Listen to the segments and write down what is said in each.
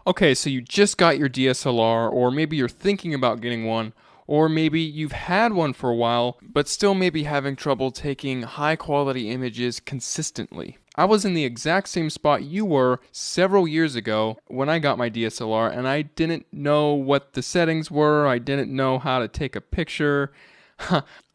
Okay, so you just got your DSLR, or maybe you're thinking about getting one, or maybe you've had one for a while, but still maybe having trouble taking high quality images consistently. I was in the exact same spot you were several years ago when I got my DSLR, and I didn't know what the settings were, I didn't know how to take a picture.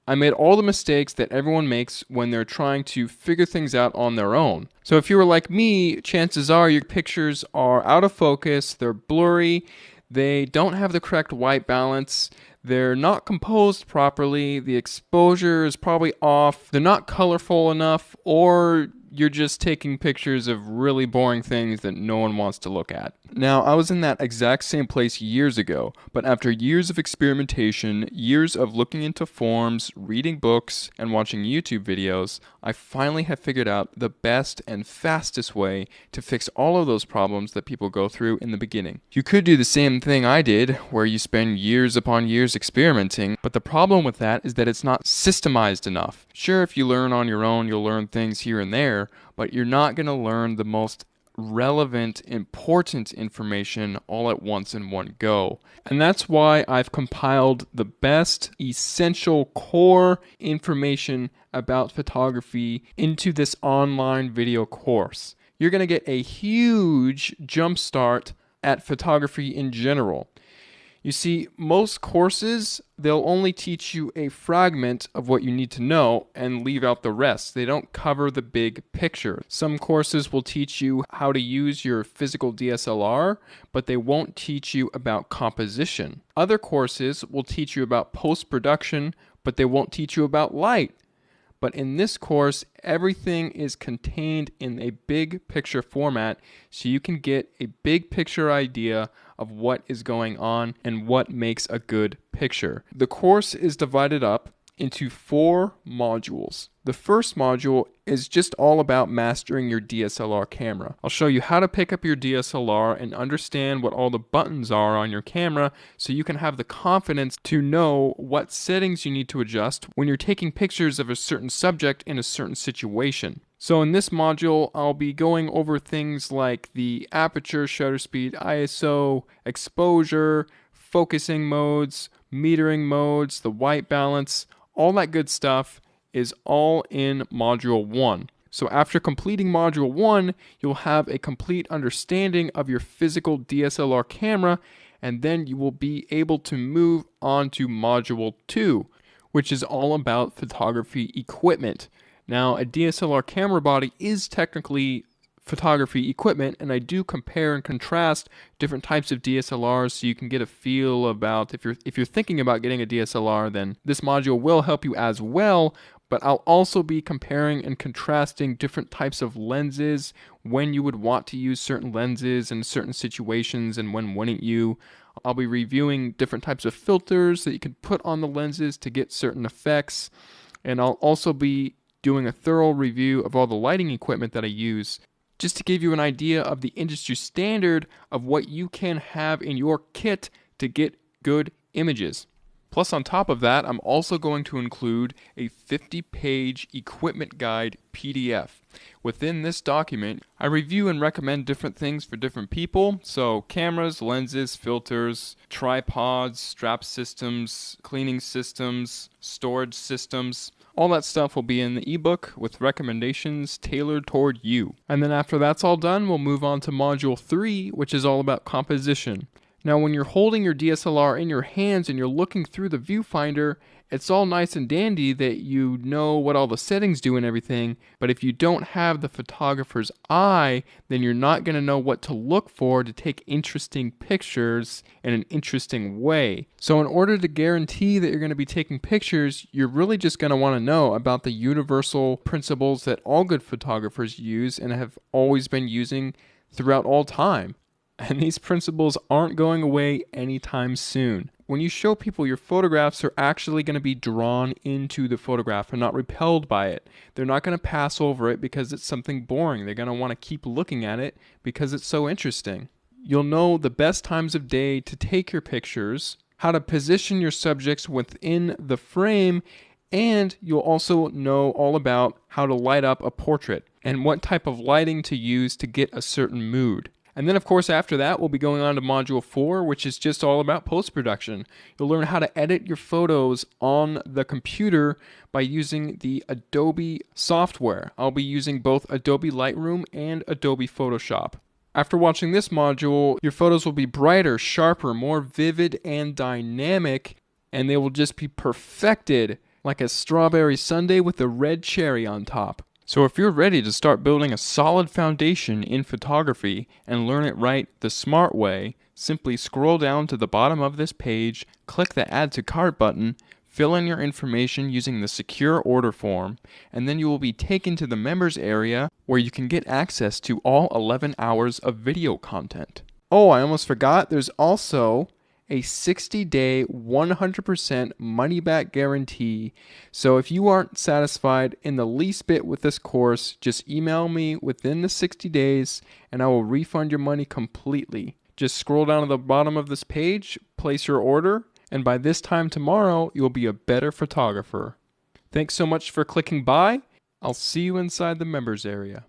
I made all the mistakes that everyone makes when they're trying to figure things out on their own. So if you were like me, chances are your pictures are out of focus, they're blurry, they don't have the correct white balance, they're not composed properly, the exposure is probably off, they're not colorful enough, or you're just taking pictures of really boring things that no one wants to look at. Now, I was in that exact same place years ago, but after years of experimentation, years of looking into forums, reading books, and watching YouTube videos, I finally have figured out the best and fastest way to fix all of those problems that people go through in the beginning. You could do the same thing I did, where you spend years upon years experimenting, but the problem with that is that it's not systemized enough. Sure, if you learn on your own, you'll learn things here and there, but you're not going to learn the most relevant, important information all at once in one go. And that's why I've compiled the best, essential, core information about photography into this online video course. You're going to get a huge jump start at photography in general. You see, most courses, they'll only teach you a fragment of what you need to know and leave out the rest. They don't cover the big picture. Some courses will teach you how to use your physical DSLR, but they won't teach you about composition. Other courses will teach you about post-production, but they won't teach you about light. But in this course, everything is contained in a big picture format, so you can get a big picture idea of what is going on and what makes a good picture. The course is divided up into 4 modules. The first module is just all about mastering your DSLR camera. I'll show you how to pick up your DSLR and understand what all the buttons are on your camera so you can have the confidence to know what settings you need to adjust when you're taking pictures of a certain subject in a certain situation. So in this module, I'll be going over things like the aperture, shutter speed, ISO, exposure, focusing modes, metering modes, the white balance, all that good stuff is all in Module 1. So after completing Module 1, you'll have a complete understanding of your physical DSLR camera, and then you will be able to move on to Module 2, which is all about photography equipment. Now, a DSLR camera body is technically photography equipment, and I do compare and contrast different types of DSLRs so you can get a feel about if you're thinking about getting a DSLR, then this module will help you as well. But I'll also be comparing and contrasting different types of lenses, when you would want to use certain lenses in certain situations and when wouldn't you. I'll be reviewing different types of filters that you can put on the lenses to get certain effects, and I'll also be doing a thorough review of all the lighting equipment that I use, just to give you an idea of the industry standard of what you can have in your kit to get good images. Plus, on top of that, I'm also going to include a 50-page equipment guide PDF. Within this document, I review and recommend different things for different people. So cameras, lenses, filters, tripods, strap systems, cleaning systems, storage systems. All that stuff will be in the ebook with recommendations tailored toward you. And then after that's all done, we'll move on to Module 3, which is all about composition. Now, when you're holding your DSLR in your hands and you're looking through the viewfinder, it's all nice and dandy that you know what all the settings do and everything, but if you don't have the photographer's eye, then you're not going to know what to look for to take interesting pictures in an interesting way. So in order to guarantee that you're going to be taking pictures, you're really just going to want to know about the universal principles that all good photographers use and have always been using throughout all time. And these principles aren't going away anytime soon. When you show people your photographs, they're actually going to be drawn into the photograph and not repelled by it. They're not going to pass over it because it's something boring. They're going to want to keep looking at it because it's so interesting. You'll know the best times of day to take your pictures, how to position your subjects within the frame, and you'll also know all about how to light up a portrait and what type of lighting to use to get a certain mood. And then, of course, after that, we'll be going on to Module 4, which is just all about post-production. You'll learn how to edit your photos on the computer by using the Adobe software. I'll be using both Adobe Lightroom and Adobe Photoshop. After watching this module, your photos will be brighter, sharper, more vivid, and dynamic, and they will just be perfected like a strawberry sundae with a red cherry on top. So if you're ready to start building a solid foundation in photography and learn it right the smart way, simply scroll down to the bottom of this page, click the Add to Cart button, fill in your information using the secure order form, and then you will be taken to the members area where you can get access to all 11 hours of video content. Oh, I almost forgot, there's also a 60-day 100% money-back guarantee. So if you aren't satisfied in the least bit with this course, just email me within the 60 days and I will refund your money completely. Just scroll down to the bottom of this page, place your order, and by this time tomorrow, you'll be a better photographer. Thanks so much for clicking by. I'll see you inside the members area.